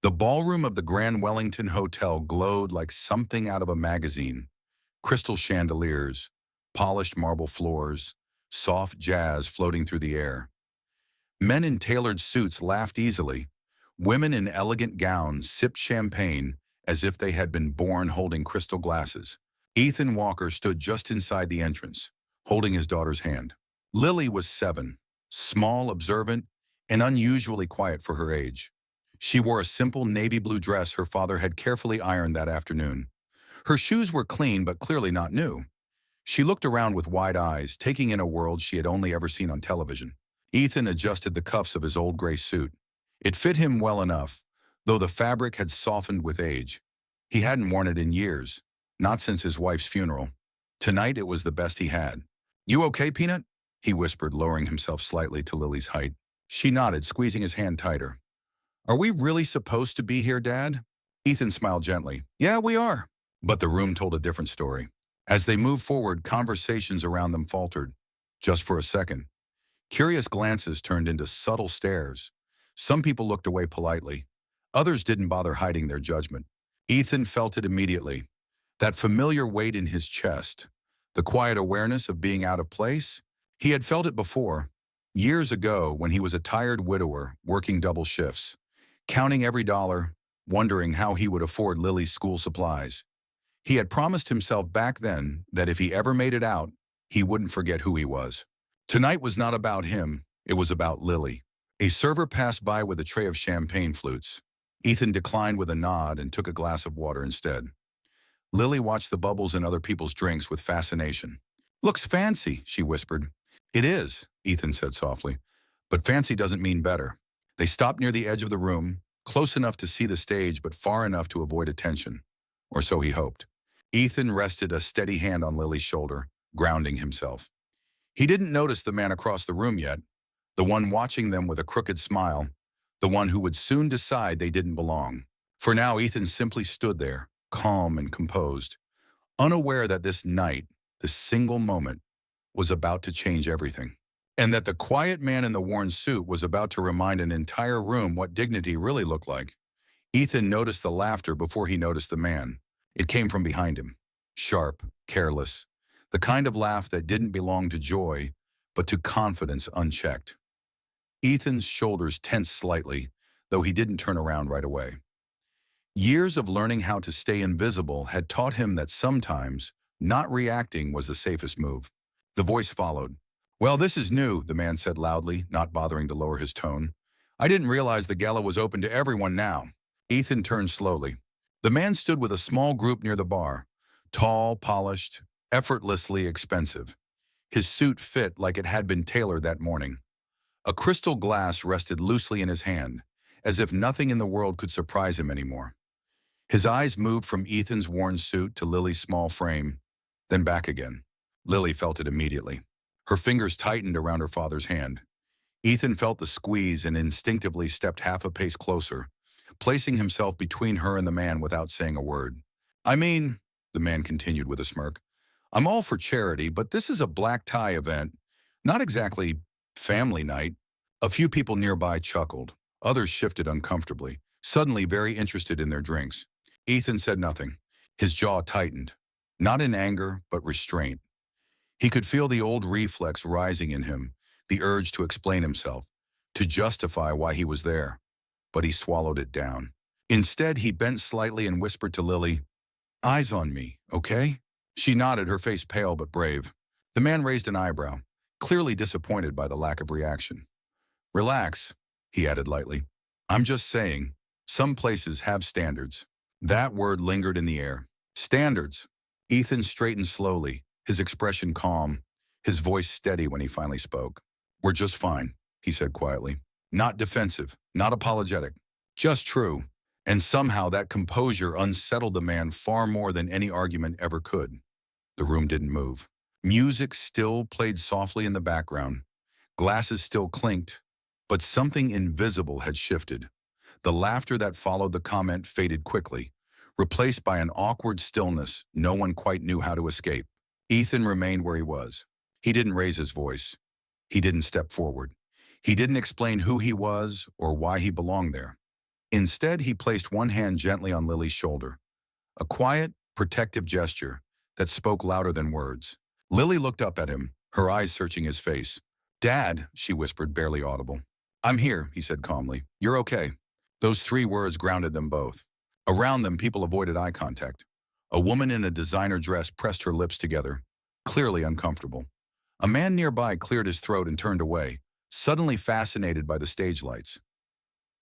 The ballroom of the Grand Wellington Hotel glowed like something out of a magazine. Crystal chandeliers, polished marble floors, soft jazz floating through the air. Men in tailored suits laughed easily. Women in elegant gowns sipped champagne as if they had been born holding crystal glasses. Ethan Walker stood just inside the entrance, holding his daughter's hand. Lily was 7, small, observant, and unusually quiet for her age. She wore a simple navy blue dress her father had carefully ironed that afternoon. Her shoes were clean but clearly not new. She looked around with wide eyes, taking in a world she had only ever seen on television. Ethan adjusted the cuffs of his old gray suit. It fit him well enough, though the fabric had softened with age. He hadn't worn it in years, not since his wife's funeral. Tonight it was the best he had. "You okay, Peanut?" he whispered, lowering himself slightly to Lily's height. She nodded, squeezing his hand tighter. "Are we really supposed to be here, Dad?" Ethan smiled gently. "Yeah, we are." But the room told a different story. As they moved forward, conversations around them faltered. Just for a second. Curious glances turned into subtle stares. Some people looked away politely. Others didn't bother hiding their judgment. Ethan felt it immediately. That familiar weight in his chest. The quiet awareness of being out of place. He had felt it before. Years ago, when he was a tired widower, working double shifts. Counting every dollar, wondering how he would afford Lily's school supplies. He had promised himself back then that if he ever made it out, he wouldn't forget who he was. Tonight was not about him, it was about Lily. A server passed by with a tray of champagne flutes. Ethan declined with a nod and took a glass of water instead. Lily watched the bubbles in other people's drinks with fascination. "Looks fancy," she whispered. "It is," Ethan said softly, "but fancy doesn't mean better." They stopped near the edge of the room, close enough to see the stage but far enough to avoid attention. Or so he hoped. Ethan rested a steady hand on Lily's shoulder, grounding himself. He didn't notice the man across the room yet, the one watching them with a crooked smile, the one who would soon decide they didn't belong. For now, Ethan simply stood there, calm and composed, unaware that this night, this single moment, was about to change everything. And that the quiet man in the worn suit was about to remind an entire room what dignity really looked like. Ethan noticed the laughter before he noticed the man. It came from behind him, sharp, careless, the kind of laugh that didn't belong to joy, but to confidence unchecked. Ethan's shoulders tensed slightly, though he didn't turn around right away. Years of learning how to stay invisible had taught him that sometimes not reacting was the safest move. The voice followed. "Well, this is new," the man said loudly, not bothering to lower his tone. "I didn't realize the gala was open to everyone now." Ethan turned slowly. The man stood with a small group near the bar, tall, polished, effortlessly expensive. His suit fit like it had been tailored that morning. A crystal glass rested loosely in his hand, as if nothing in the world could surprise him anymore. His eyes moved from Ethan's worn suit to Lily's small frame, then back again. Lily felt it immediately. Her fingers tightened around her father's hand. Ethan felt the squeeze and instinctively stepped half a pace closer, placing himself between her and the man without saying a word. "I mean," the man continued with a smirk, "I'm all for charity, but this is a black tie event, not exactly family night." A few people nearby chuckled. Others shifted uncomfortably, suddenly very interested in their drinks. Ethan said nothing. His jaw tightened, not in anger, but restraint. He could feel the old reflex rising in him, the urge to explain himself, to justify why he was there. But he swallowed it down. Instead, he bent slightly and whispered to Lily, "Eyes on me, okay?" She nodded, her face pale but brave. The man raised an eyebrow, clearly disappointed by the lack of reaction. "Relax," he added lightly. "I'm just saying, some places have standards." That word lingered in the air. Standards. Ethan straightened slowly, his expression calm, his voice steady when he finally spoke. "We're just fine," he said quietly. Not defensive, not apologetic, just true. And somehow that composure unsettled the man far more than any argument ever could. The room didn't move. Music still played softly in the background. Glasses still clinked, but something invisible had shifted. The laughter that followed the comment faded quickly, replaced by an awkward stillness no one quite knew how to escape. Ethan remained where he was. He didn't raise his voice. He didn't step forward. He didn't explain who he was or why he belonged there. Instead, he placed one hand gently on Lily's shoulder, a quiet, protective gesture that spoke louder than words. Lily looked up at him, her eyes searching his face. "Dad," she whispered, barely audible. "I'm here," he said calmly. "You're okay." Those three words grounded them both. Around them, people avoided eye contact. A woman in a designer dress pressed her lips together, clearly uncomfortable. A man nearby cleared his throat and turned away, suddenly fascinated by the stage lights.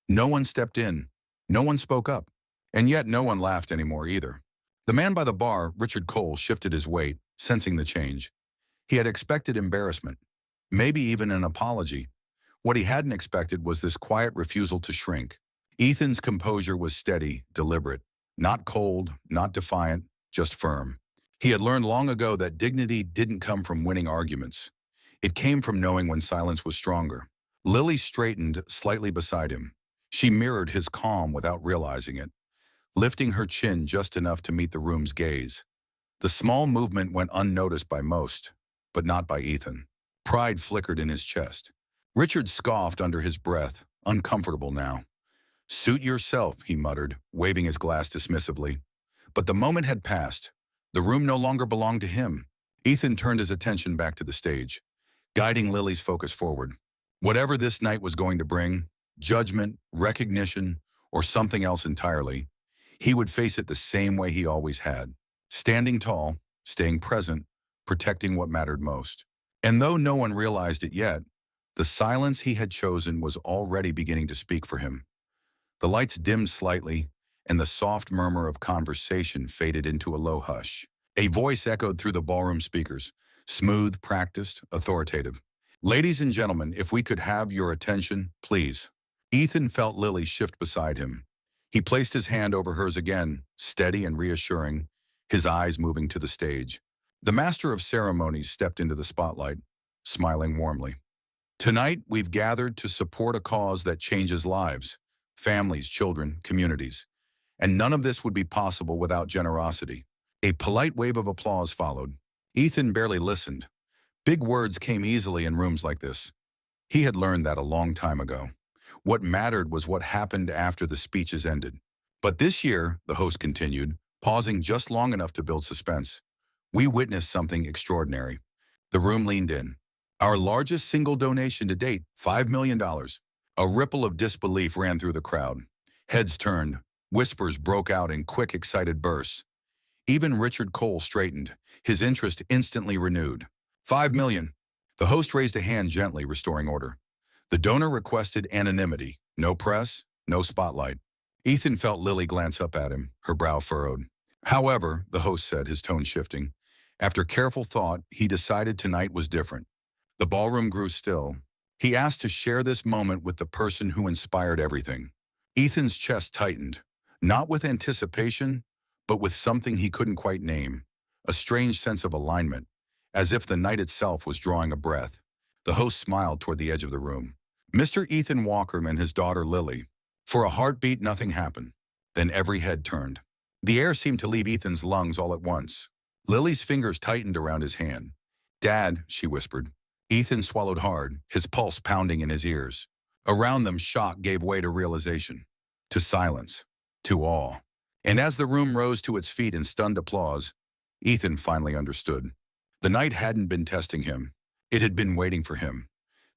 No one stepped in. No one spoke up. And yet no one laughed anymore either. The man by the bar, Richard Cole, shifted his weight, sensing the change. He had expected embarrassment, maybe even an apology. What he hadn't expected was this quiet refusal to shrink. Ethan's composure was steady, deliberate, not cold, not defiant, just firm. He had learned long ago that dignity didn't come from winning arguments. It came from knowing when silence was stronger. Lily straightened slightly beside him. She mirrored his calm without realizing it, lifting her chin just enough to meet the room's gaze. The small movement went unnoticed by most, but not by Ethan. Pride flickered in his chest. Richard scoffed under his breath, uncomfortable now. "Suit yourself," he muttered, waving his glass dismissively. But the moment had passed. The room no longer belonged to him. Ethan turned his attention back to the stage, guiding Lily's focus forward. Whatever this night was going to bring, judgment, recognition, or something else entirely, he would face it the same way he always had, standing tall, staying present, protecting what mattered most. And though no one realized it yet, the silence he had chosen was already beginning to speak for him. The lights dimmed slightly, and the soft murmur of conversation faded into a low hush. A voice echoed through the ballroom speakers, smooth, practiced, authoritative. "Ladies and gentlemen, if we could have your attention, please." Ethan felt Lily shift beside him. He placed his hand over hers again, steady and reassuring, his eyes moving to the stage. The master of ceremonies stepped into the spotlight, smiling warmly. "Tonight, we've gathered to support a cause that changes lives, families, children, communities. And none of this would be possible without generosity." A polite wave of applause followed. Ethan barely listened. Big words came easily in rooms like this. He had learned that a long time ago. What mattered was what happened after the speeches ended. "But this year," the host continued, pausing just long enough to build suspense, "we witnessed something extraordinary." The room leaned in. "Our largest single donation to date, $5 million. A ripple of disbelief ran through the crowd. Heads turned. Whispers broke out in quick, excited bursts. Even Richard Cole straightened, his interest instantly renewed. $5 million. The host raised a hand gently, restoring order. The donor requested anonymity. No press, no spotlight. Ethan felt Lily glance up at him, her brow furrowed. "However," the host said, his tone shifting, "after careful thought, he decided tonight was different." The ballroom grew still. He asked to share this moment with the person who inspired everything. Ethan's chest tightened, not with anticipation, but with something he couldn't quite name, a strange sense of alignment, as if the night itself was drawing a breath. The host smiled toward the edge of the room. "Mr. Ethan Walker and his daughter Lily." For a heartbeat, nothing happened. Then every head turned. The air seemed to leave Ethan's lungs all at once. Lily's fingers tightened around his hand. "Dad," she whispered. Ethan swallowed hard, his pulse pounding in his ears. Around them, shock gave way to realization, to silence, to awe. And as the room rose to its feet in stunned applause, Ethan finally understood. The night hadn't been testing him. It had been waiting for him.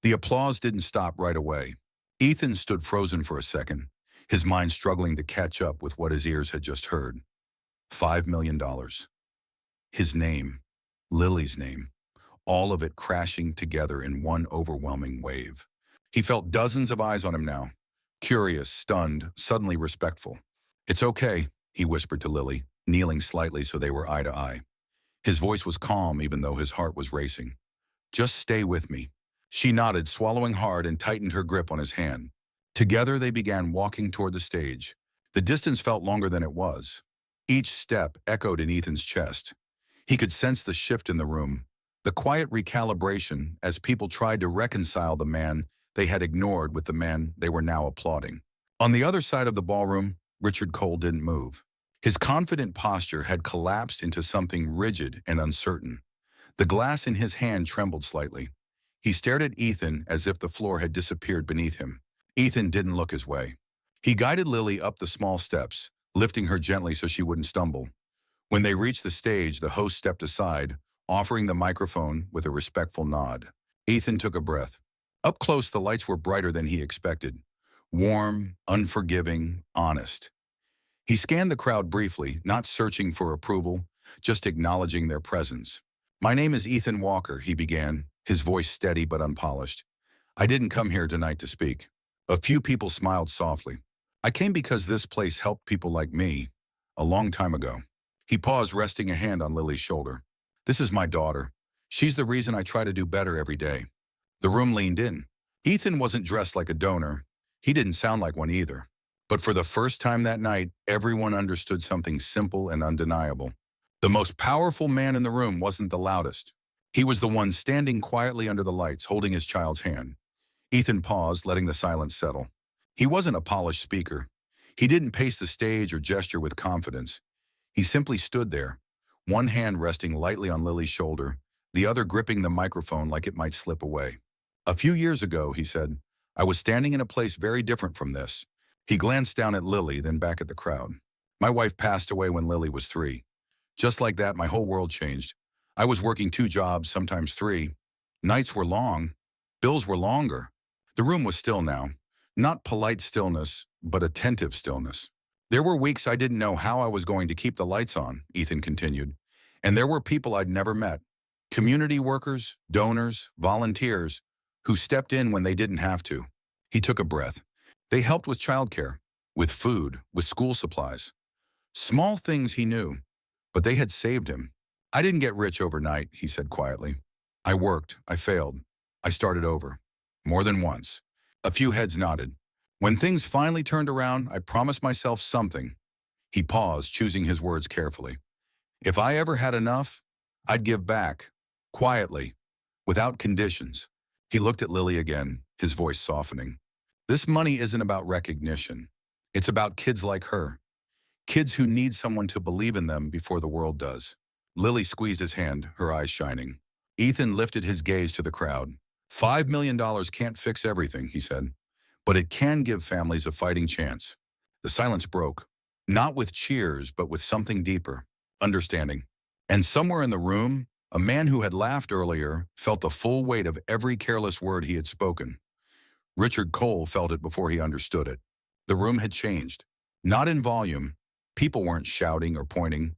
The applause didn't stop right away. Ethan stood frozen for a second, his mind struggling to catch up with what his ears had just heard. $5 million. His name, Lily's name, all of it crashing together in one overwhelming wave. He felt dozens of eyes on him now, curious, stunned, suddenly respectful. "It's okay," he whispered to Lily, kneeling slightly so they were eye to eye. His voice was calm even though his heart was racing. "Just stay with me." She nodded, swallowing hard, and tightened her grip on his hand. Together they began walking toward the stage. The distance felt longer than it was. Each step echoed in Ethan's chest. He could sense the shift in the room, the quiet recalibration as people tried to reconcile the man they had ignored with the man they were now applauding. On the other side of the ballroom, Richard Cole didn't move. His confident posture had collapsed into something rigid and uncertain. The glass in his hand trembled slightly. He stared at Ethan as if the floor had disappeared beneath him. Ethan didn't look his way. He guided Lily up the small steps, lifting her gently so she wouldn't stumble. When they reached the stage, the host stepped aside, offering the microphone with a respectful nod. Ethan took a breath. Up close, the lights were brighter than he expected. Warm, unforgiving, honest. He scanned the crowd briefly, not searching for approval, just acknowledging their presence. "My name is Ethan Walker," he began, his voice steady but unpolished. "I didn't come here tonight to speak." A few people smiled softly. "I came because this place helped people like me, a long time ago." He paused, resting a hand on Lily's shoulder. "This is my daughter. She's the reason I try to do better every day." The room leaned in. Ethan wasn't dressed like a donor. He didn't sound like one either. But for the first time that night, everyone understood something simple and undeniable. The most powerful man in the room wasn't the loudest. He was the one standing quietly under the lights, holding his child's hand. Ethan paused, letting the silence settle. He wasn't a polished speaker. He didn't pace the stage or gesture with confidence. He simply stood there, one hand resting lightly on Lily's shoulder, the other gripping the microphone like it might slip away. "A few years ago," he said, "I was standing in a place very different from this." He glanced down at Lily, then back at the crowd. "My wife passed away when Lily was 3. Just like that, my whole world changed. I was working 2 jobs, sometimes 3. Nights were long. Bills were longer." The room was still now. Not polite stillness, but attentive stillness. "There were weeks I didn't know how I was going to keep the lights on," Ethan continued. "And there were people I'd never met. Community workers, donors, volunteers, who stepped in when they didn't have to." He took a breath. They helped with childcare, with food, with school supplies. Small things he knew, but they had saved him. "I didn't get rich overnight," he said quietly. "I worked, I failed, I started over. More than once." A few heads nodded. "When things finally turned around, I promised myself something." He paused, choosing his words carefully. "If I ever had enough, I'd give back, quietly, without conditions." He looked at Lily again, his voice softening. "This money isn't about recognition. It's about kids like her. Kids who need someone to believe in them before the world does." Lily squeezed his hand, her eyes shining. Ethan lifted his gaze to the crowd. $5 million can't fix everything," he said, "but it can give families a fighting chance." The silence broke, not with cheers, but with something deeper, understanding. And somewhere in the room, a man who had laughed earlier felt the full weight of every careless word he had spoken. Richard Cole felt it before he understood it. The room had changed. Not in volume. People weren't shouting or pointing,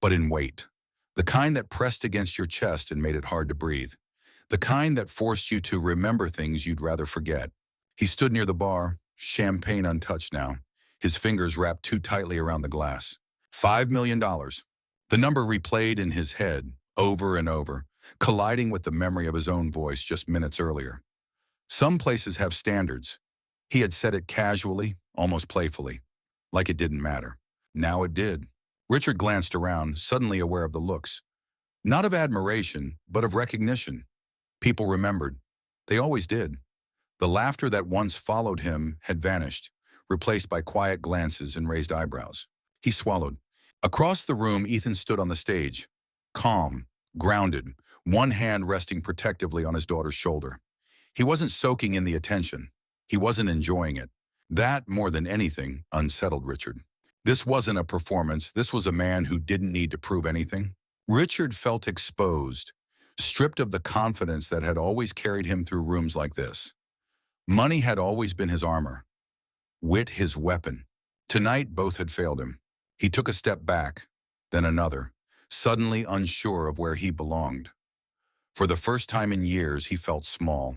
but in weight. The kind that pressed against your chest and made it hard to breathe. The kind that forced you to remember things you'd rather forget. He stood near the bar, champagne untouched now, his fingers wrapped too tightly around the glass. $5 million. The number replayed in his head, over and over, colliding with the memory of his own voice just minutes earlier. Some places have standards. He had said it casually, almost playfully, like it didn't matter. Now it did. Richard glanced around, suddenly aware of the looks. Not of admiration, but of recognition. People remembered. They always did. The laughter that once followed him had vanished, replaced by quiet glances and raised eyebrows. He swallowed. Across the room, Ethan stood on the stage, calm, grounded, one hand resting protectively on his daughter's shoulder. He wasn't soaking in the attention. He wasn't enjoying it. That, more than anything, unsettled Richard. This wasn't a performance. This was a man who didn't need to prove anything. Richard felt exposed, stripped of the confidence that had always carried him through rooms like this. Money had always been his armor, wit his weapon. Tonight, both had failed him. He took a step back, then another, suddenly unsure of where he belonged. For the first time in years, he felt small,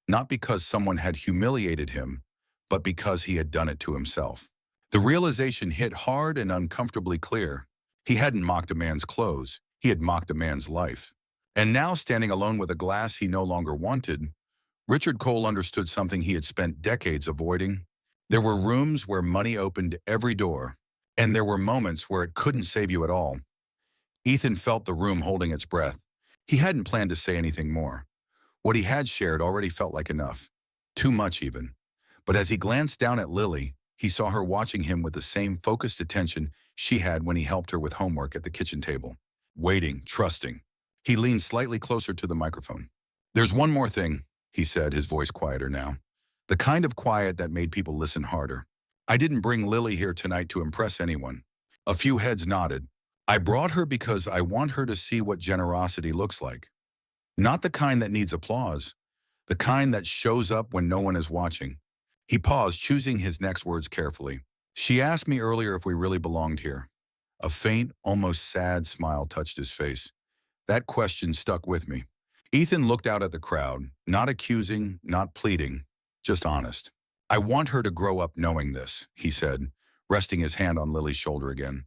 not because someone had humiliated him, but because he had done it to himself. The realization hit hard and uncomfortably clear. He hadn't mocked a man's clothes. He had mocked a man's life. And now, standing alone with a glass he no longer wanted, Richard Cole understood something he had spent decades avoiding. There were rooms where money opened every door, and there were moments where it couldn't save you at all. Ethan felt the room holding its breath. He hadn't planned to say anything more. What he had shared already felt like enough. Too much, even. But as he glanced down at Lily, he saw her watching him with the same focused attention she had when he helped her with homework at the kitchen table. Waiting, trusting. He leaned slightly closer to the microphone. "There's one more thing," he said, his voice quieter now. The kind of quiet that made people listen harder. I didn't bring Lily here tonight to impress anyone. A few heads nodded. I brought her because I want her to see what generosity looks like. Not the kind that needs applause, the kind that shows up when no one is watching. He paused, choosing his next words carefully. She asked me earlier if we really belonged here. A faint, almost sad smile touched his face. That question stuck with me. Ethan looked out at the crowd, not accusing, not pleading, just honest. I want her to grow up knowing this, he said, resting his hand on Lily's shoulder again.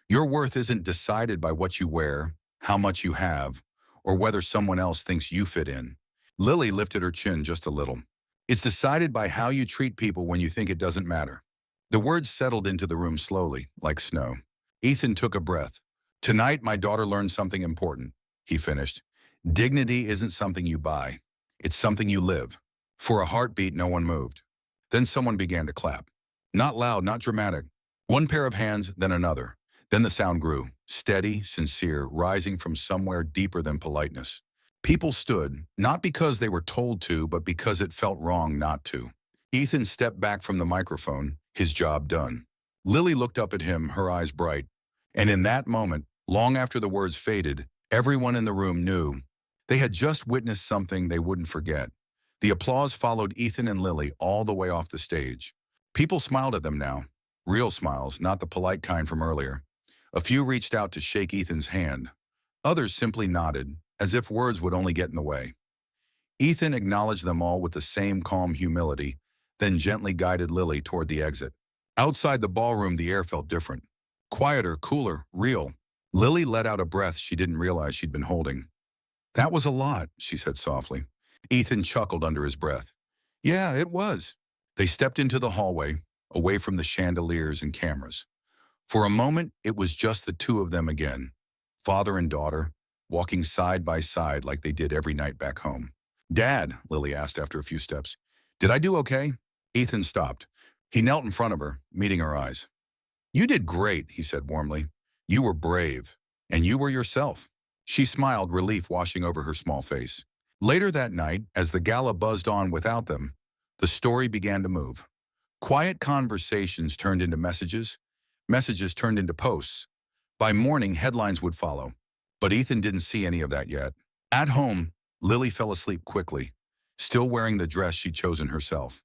Your worth isn't decided by what you wear, how much you have, or whether someone else thinks you fit in. Lily lifted her chin just a little. It's decided by how you treat people when you think it doesn't matter. The words settled into the room slowly, like snow. Ethan took a breath. Tonight, my daughter learned something important, he finished. Dignity isn't something you buy. It's something you live. For a heartbeat, no one moved. Then someone began to clap. Not loud, not dramatic. One pair of hands, then another. Then the sound grew, steady, sincere, rising from somewhere deeper than politeness. People stood, not because they were told to, but because it felt wrong not to. Ethan stepped back from the microphone, his job done. Lily looked up at him, her eyes bright. And in that moment, long after the words faded, everyone in the room knew they had just witnessed something they wouldn't forget. The applause followed Ethan and Lily all the way off the stage. People smiled at them now. Real smiles, not the polite kind from earlier. A few reached out to shake Ethan's hand. Others simply nodded, as if words would only get in the way. Ethan acknowledged them all with the same calm humility, then gently guided Lily toward the exit. Outside the ballroom, the air felt different. Quieter, cooler, real. Lily let out a breath she didn't realize she'd been holding. That was a lot, she said softly. Ethan chuckled under his breath. Yeah, it was. They stepped into the hallway, away from the chandeliers and cameras. For a moment, it was just the two of them again, father and daughter, walking side by side like they did every night back home. Dad, Lily asked after a few steps, did I do okay? Ethan stopped. He knelt in front of her, meeting her eyes. You did great, he said warmly. You were brave, and you were yourself. She smiled, relief washing over her small face. Later that night, as the gala buzzed on without them, the story began to move. Quiet conversations turned into messages, messages turned into posts. By morning, headlines would follow. But Ethan didn't see any of that yet. At home, Lily fell asleep quickly, still wearing the dress she'd chosen herself.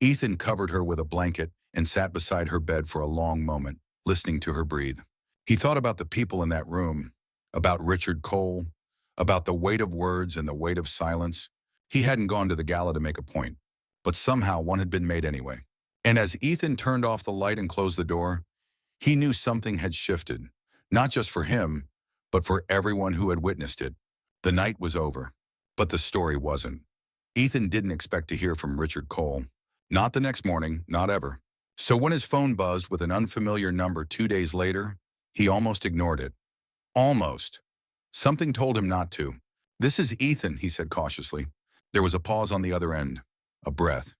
Ethan covered her with a blanket and sat beside her bed for a long moment, listening to her breathe. He thought about the people in that room, about Richard Cole, about the weight of words and the weight of silence. He hadn't gone to the gala to make a point, but somehow one had been made anyway. And as Ethan turned off the light and closed the door, he knew something had shifted, not just for him, but for everyone who had witnessed it. The night was over, but the story wasn't. Ethan didn't expect to hear from Richard Cole. Not the next morning, not ever. So when his phone buzzed with an unfamiliar number 2 days later, he almost ignored it. Almost. Something told him not to. This is Ethan, he said cautiously. There was a pause on the other end. A breath.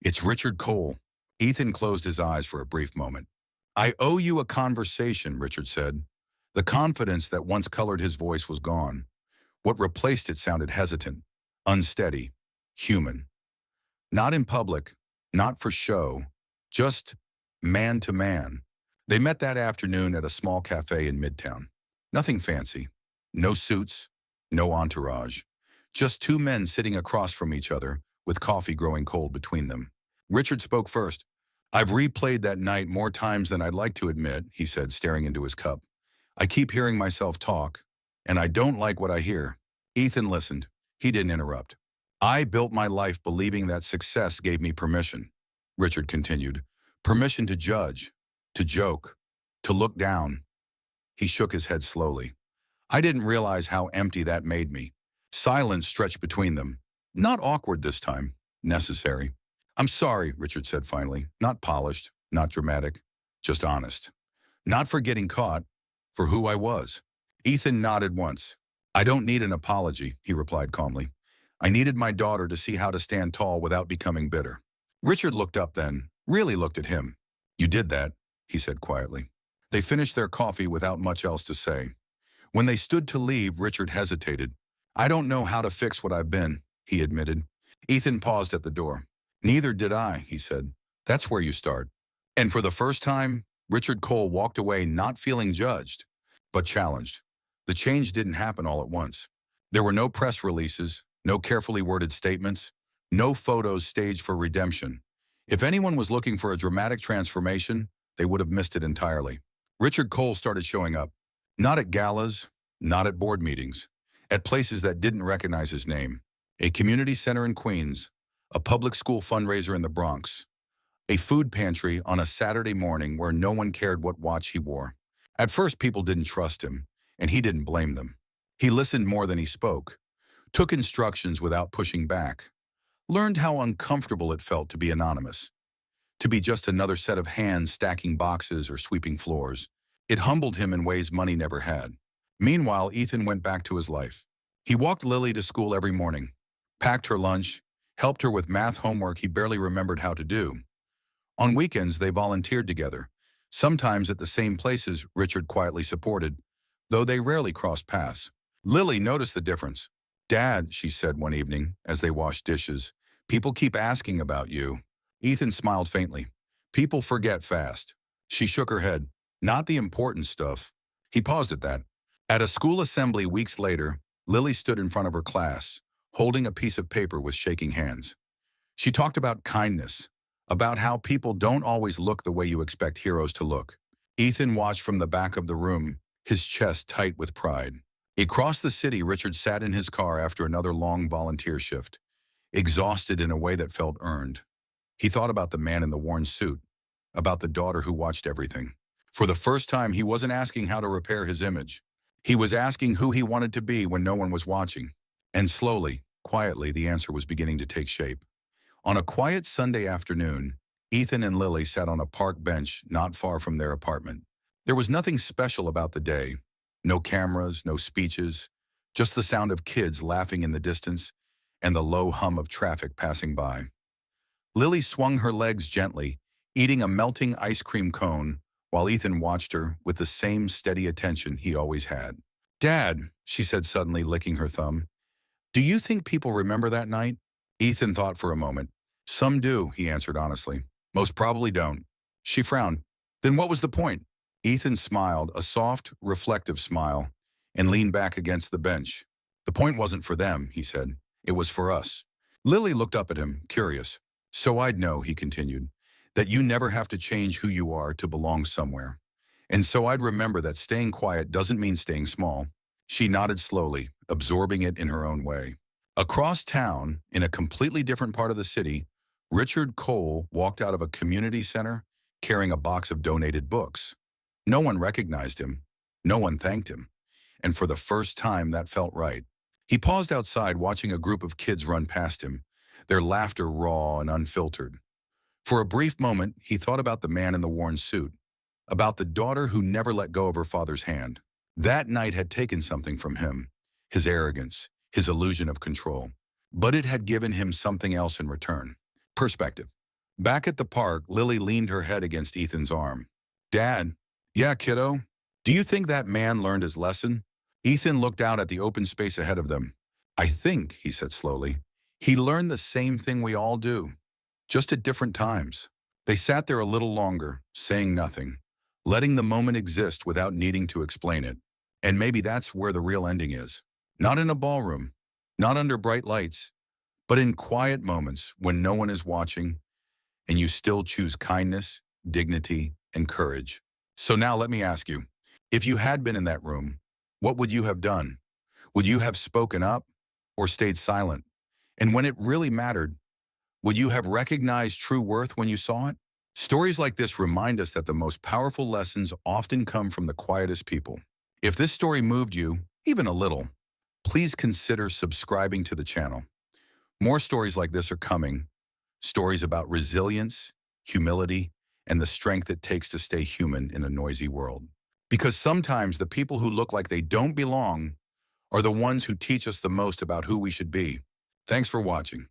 It's Richard Cole. Ethan closed his eyes for a brief moment. I owe you a conversation, Richard said. The confidence that once colored his voice was gone. What replaced it sounded hesitant, unsteady, human. Not in public, not for show, just man to man. They met that afternoon at a small cafe in Midtown. Nothing fancy. No suits, no entourage. Just two men sitting across from each other, with coffee growing cold between them. Richard spoke first. I've replayed that night more times than I'd like to admit, he said, staring into his cup. I keep hearing myself talk, and I don't like what I hear. Ethan listened. He didn't interrupt. I built my life believing that success gave me permission, Richard continued. Permission to judge, to joke, to look down. He shook his head slowly. I didn't realize how empty that made me. Silence stretched between them. Not awkward this time. Necessary. I'm sorry, Richard said finally. Not polished, not dramatic, just honest. Not for getting caught, for who I was. Ethan nodded once. I don't need an apology, he replied calmly. I needed my daughter to see how to stand tall without becoming bitter. Richard looked up then, really looked at him. You did that, he said quietly. They finished their coffee without much else to say. When they stood to leave, Richard hesitated. I don't know how to fix what I've been, he admitted. Ethan paused at the door. Neither did I, he said. That's where you start. And for the first time, Richard Cole walked away not feeling judged, but challenged. The change didn't happen all at once. There were no press releases, no carefully worded statements, no photos staged for redemption. If anyone was looking for a dramatic transformation, they would have missed it entirely. Richard Cole started showing up, not at galas, not at board meetings, at places that didn't recognize his name. A community center in Queens, a public school fundraiser in the Bronx, a food pantry on a Saturday morning where no one cared what watch he wore. At first, people didn't trust him, and he didn't blame them. He listened more than he spoke, took instructions without pushing back, learned how uncomfortable it felt to be anonymous, to be just another set of hands stacking boxes or sweeping floors. It humbled him in ways money never had. Meanwhile, Ethan went back to his life. He walked Lily to school every morning, packed her lunch, helped her with math homework he barely remembered how to do. On weekends, they volunteered together, sometimes at the same places Richard quietly supported, though they rarely crossed paths. Lily noticed the difference. "Dad," she said one evening as they washed dishes, "people keep asking about you." Ethan smiled faintly. "People forget fast." She shook her head. "Not the important stuff." He paused at that. At a school assembly weeks later, Lily stood in front of her class, holding a piece of paper with shaking hands. She talked about kindness, about how people don't always look the way you expect heroes to look. Ethan watched from the back of the room, his chest tight with pride. Across the city, Richard sat in his car after another long volunteer shift, exhausted in a way that felt earned. He thought about the man in the worn suit, about the daughter who watched everything. For the first time, he wasn't asking how to repair his image. He was asking who he wanted to be when no one was watching. And slowly, quietly, the answer was beginning to take shape. On a quiet Sunday afternoon, Ethan and Lily sat on a park bench not far from their apartment. There was nothing special about the day. No cameras, no speeches, just the sound of kids laughing in the distance and the low hum of traffic passing by. Lily swung her legs gently, eating a melting ice cream cone, while Ethan watched her with the same steady attention he always had. "Dad," she said suddenly, licking her thumb, "do you think people remember that night?" Ethan thought for a moment. "Some do," he answered honestly. "Most probably don't." She frowned. "Then what was the point?" Ethan smiled, a soft, reflective smile, and leaned back against the bench. "The point wasn't for them," he said. "It was for us." Lily looked up at him, curious. "So I'd know," he continued, "that you never have to change who you are to belong somewhere. And so I'd remember that staying quiet doesn't mean staying small." She nodded slowly, absorbing it in her own way. Across town, in a completely different part of the city, Richard Cole walked out of a community center carrying a box of donated books. No one recognized him. No one thanked him. And for the first time, that felt right. He paused outside, watching a group of kids run past him, their laughter raw and unfiltered. For a brief moment, he thought about the man in the worn suit, about the daughter who never let go of her father's hand. That night had taken something from him, his arrogance, his illusion of control. But it had given him something else in return. Perspective. Back at the park, Lily leaned her head against Ethan's arm. "Dad." "Yeah, kiddo. Do you think that man learned his lesson?" Ethan looked out at the open space ahead of them. "I think," he said slowly, "he learned the same thing we all do, just at different times." They sat there a little longer, saying nothing, letting the moment exist without needing to explain it. And maybe that's where the real ending is. Not in a ballroom, not under bright lights, but in quiet moments when no one is watching and you still choose kindness, dignity, and courage. So now let me ask you, if you had been in that room, what would you have done? Would you have spoken up or stayed silent? And when it really mattered, would you have recognized true worth when you saw it? Stories like this remind us that the most powerful lessons often come from the quietest people. If this story moved you, even a little, please consider subscribing to the channel. More stories like this are coming, stories about resilience, humility, and the strength it takes to stay human in a noisy world. Because sometimes the people who look like they don't belong are the ones who teach us the most about who we should be. Thanks for watching.